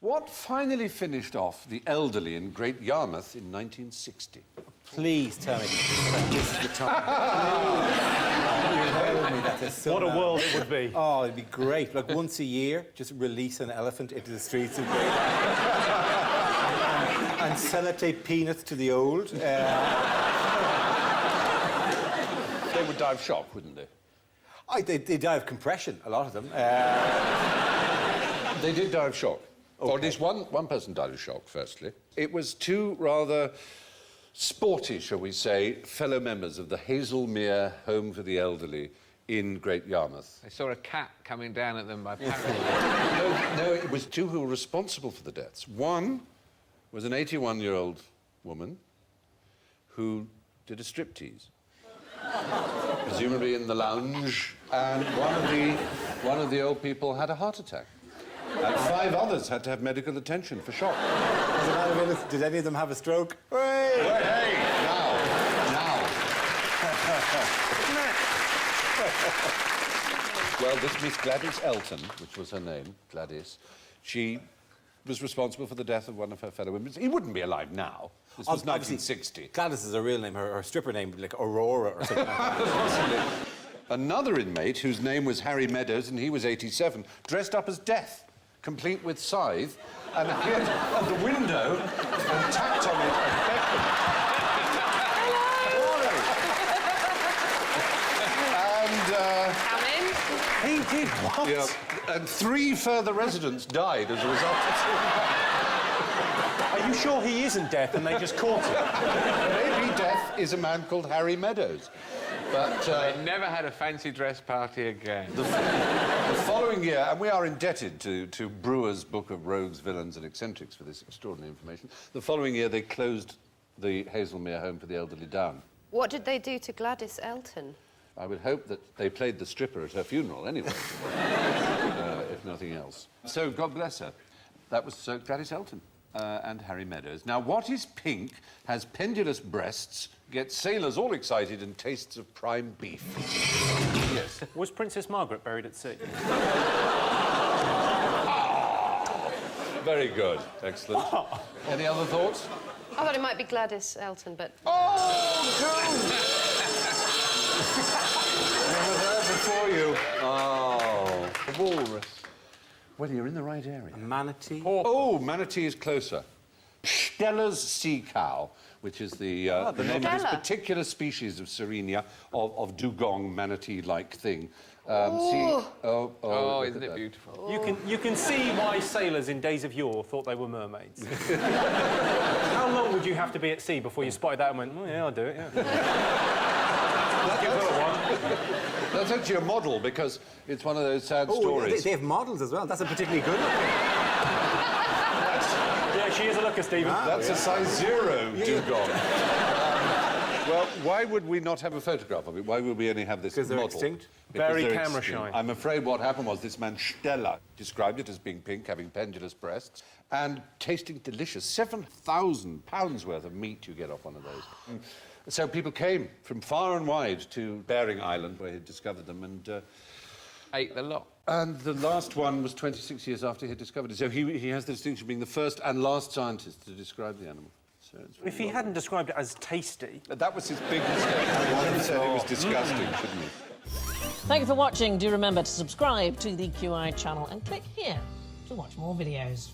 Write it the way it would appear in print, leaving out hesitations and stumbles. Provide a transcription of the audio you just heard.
What finally finished off the elderly in Great Yarmouth in 1960? Please tell me that this is the time. Tell me that so what a world it would be. Oh, it'd be great. Like, once a year, just release an elephant into the streets of Great Yarmouth and sellotape peanuts to the old. They would die of shock, wouldn't they? They die of compression, a lot of them. They did die of shock. Okay. Or at least one person died of shock, firstly. It was two rather sporty, shall we say, fellow members of the Hazelmere Home for the Elderly in Great Yarmouth. I saw a cat coming down at them by parachute. No, it was two who were responsible for the deaths. One was an 81-year-old woman who did a striptease, presumably in the lounge, and one of the old people had a heart attack. And 5 others had to have medical attention for shock. Did any of them have a stroke? Hey! Now. Well, this Miss Gladys Elton, which was her name, Gladys, she was responsible for the death of one of her fellow women. He wouldn't be alive now. This was 1960. Gladys is a real name. Her stripper name would be like Aurora or something like that. Another inmate, whose name was Harry Meadows, and he was 87, dressed up as Death, complete with scythe, and appeared at the window and tapped on it and beckoned. Come in. He did what? Yeah, and 3 further residents died as a result of Are you sure he isn't Death and they just caught him? Maybe Death is a man called Harry Meadows. But They never had a fancy dress party again. the following year, and we are indebted to Brewer's Book of Rogues, Villains and Eccentrics for this extraordinary information, the following year they closed the Hazelmere Home for the Elderly down. What did they do to Gladys Elton? I would hope that they played the stripper at her funeral anyway, if nothing else. So, God bless her. That was Gladys Elton and Harry Meadows. Now, what is pink, has pendulous breasts, gets sailors all excited and tastes of prime beef? Yes. Was Princess Margaret buried at sea? Very good. Excellent. Any other thoughts? I thought it might be Gladys Elton, but... Oh, Doon! We were there before you. Oh, the walrus. Well, you're in the right area. A manatee? Oh, manatee is closer. Steller's sea cow, which is the name of this particular species of Sirenia, of dugong manatee-like thing. Isn't it beautiful? You can see why sailors in days of yore thought they were mermaids. How long would you have to be at sea before you spotted that and went, oh, yeah, I'll do it, yeah. Give her one. That's actually a model, because it's one of those sad stories. They have models as well. That's a particularly good one. Yeah, she is a looker, Stephen. That's a size 0 dugong. Well, why would we not have a photograph of it? Why would we only have this model? Because they're extinct. Very camera shy. I'm afraid what happened was this man Steller described it as being pink, having pendulous breasts, and tasting delicious. 7,000 pounds worth of meat you get off one of those. So people came from far and wide to Bering Island, where he'd discovered them, and Ate the lot. And the last one was 26 years after he had discovered it. So he has the distinction of being the first and last scientist to describe the animal. So if he hadn't described it as tasty... That was his big mistake. He said it was disgusting, shouldn't he? Thank you for watching. Do remember to subscribe to the QI channel and click here to watch more videos.